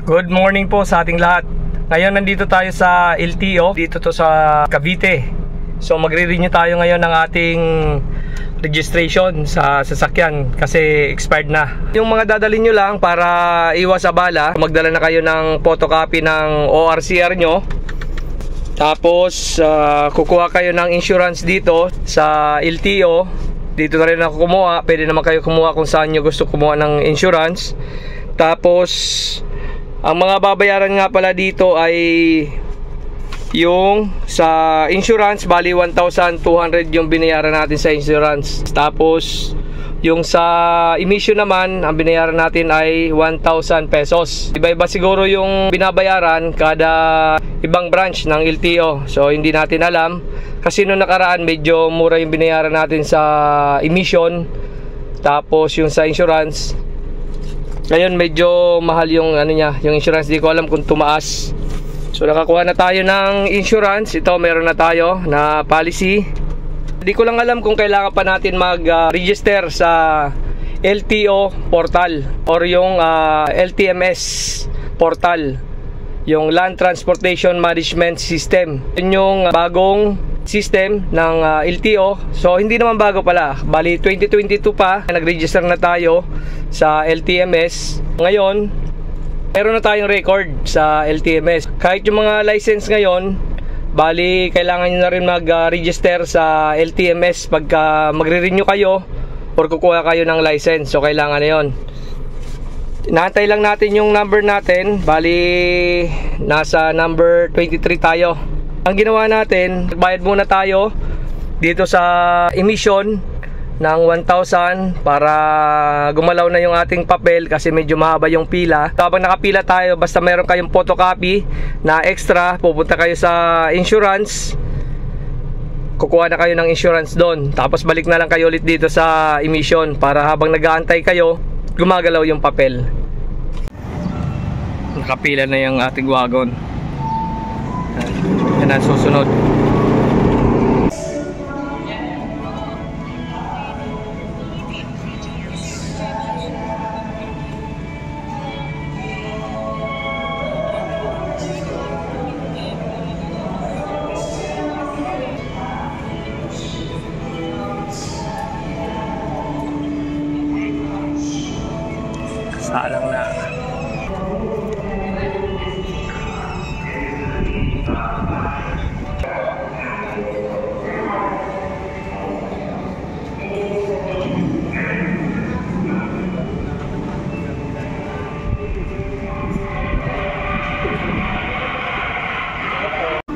Good morning po sa ating lahat. Ngayon nandito tayo sa LTO, dito to sa Cavite. So magre-renew tayo ngayon ng ating registration sa sasakyan kasi expired na. Yung mga dadalhin nyo lang para iwas abala, magdala na kayo ng photocopy ng ORCR nyo. Tapos kukuha kayo ng insurance dito sa LTO. Dito na rin ako kumuha. Pwede naman kayo kumuha kung saan nyo gusto kumuha ng insurance. Tapos ang mga babayaran nga pala dito ay yung sa insurance, bali 1,200 yung binayaran natin sa insurance. Tapos yung sa emission naman, ang binayaran natin ay 1,000 pesos. Iba-iba siguro yung binabayaran kada ibang branch ng LTO. So hindi natin alam kasi nung nakaraan medyo mura yung binayaran natin sa emission. Tapos yung sa insurance ngayon medyo mahal yung ano niya, yung insurance. Di ko alam kung tumaas. So nakakuha na tayo ng insurance. Ito meron na tayo na policy. Di ko lang alam kung kailangan pa natin mag-register sa LTO portal or yung LTMS portal, yung Land Transportation Management System. Yun yung bagong system ng LTO. So hindi naman bago pala. Bali 2022 pa nag-register na tayo sa LTMS. Ngayon meron na tayong record sa LTMS. Kahit yung mga license ngayon, bali kailangan nyo na rin mag-register sa LTMS pagka magre-renew kayo or kukuha kayo ng license. So kailangan na yun. Inaantay lang natin yung number natin. Bali nasa number 23 tayo. Ang ginawa natin, nagbayad muna tayo dito sa emission ng 1,000 para gumalaw na yung ating papel kasi medyo mahaba yung pila. Habang nakapila tayo, basta meron kayong photocopy na extra, pupunta kayo sa insurance, kukuha na kayo ng insurance doon. Tapos balik na lang kayo ulit dito sa emission para habang nag-aantay kayo, gumagalaw yung papel. Nakapila na yung ating wagon. Yan ang susunod. Salang na.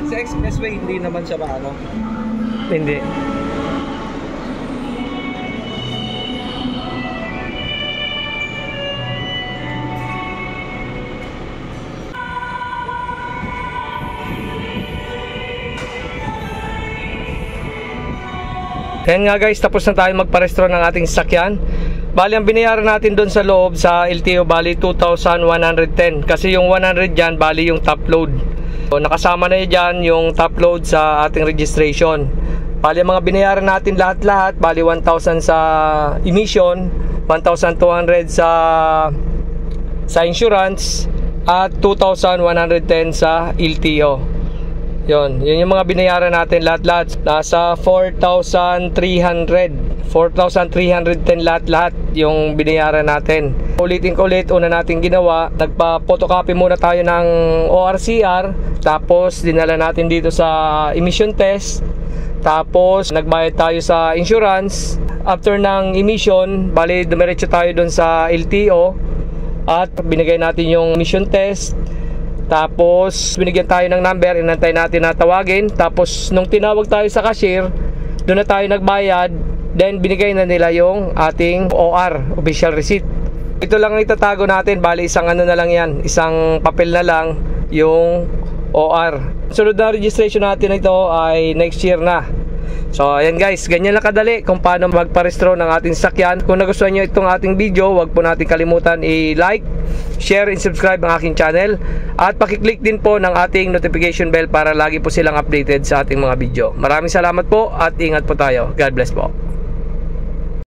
Sa expressway hindi naman siya maano. Hindi. Ayan nga guys, tapos na tayo magparehistro ng ating sasakyan. Bali ang binayaran natin doon sa loob sa LTO, bali 2,110. Kasi yung 100 dyan, bali yung top load. So, nakasama na dyan yung top load sa ating registration. Bali ang mga binayaran natin lahat-lahat, bali 1,000 sa emission, 1,200 sa insurance, at 2,110 sa LTO. Yun yung mga binayaran natin lahat-lahat. Nasa 4,310 lahat-lahat yung binayaran natin. Ulitin ko ulit, una natin ginawa, nagpa-photocopy muna tayo ng ORCR, tapos dinala natin dito sa emission test, tapos nagbayad tayo sa insurance. After ng emission, bali dumiretso tayo dun sa LTO at binigay natin yung emission test. Tapos binigyan tayo ng number, inantay natin na tawagin. Tapos nung tinawag tayo sa cashier, doon na tayo nagbayad. Then binigay na nila yung ating OR, official receipt. Ito lang ang itatago natin, bali isang ano na lang yan, isang papel na lang yung OR. Sunod na registration natin ito ay next year na. So ayan guys, ganyan lang kadali kung paano magparehistro ng ating sasakyan. Kung nagustuhan nyo itong ating video, huwag po natin kalimutan i-like, share, and subscribe ang aking channel. At pakiclick din po ng ating notification bell para lagi po silang updated sa ating mga video. Maraming salamat po at ingat po tayo. God bless po.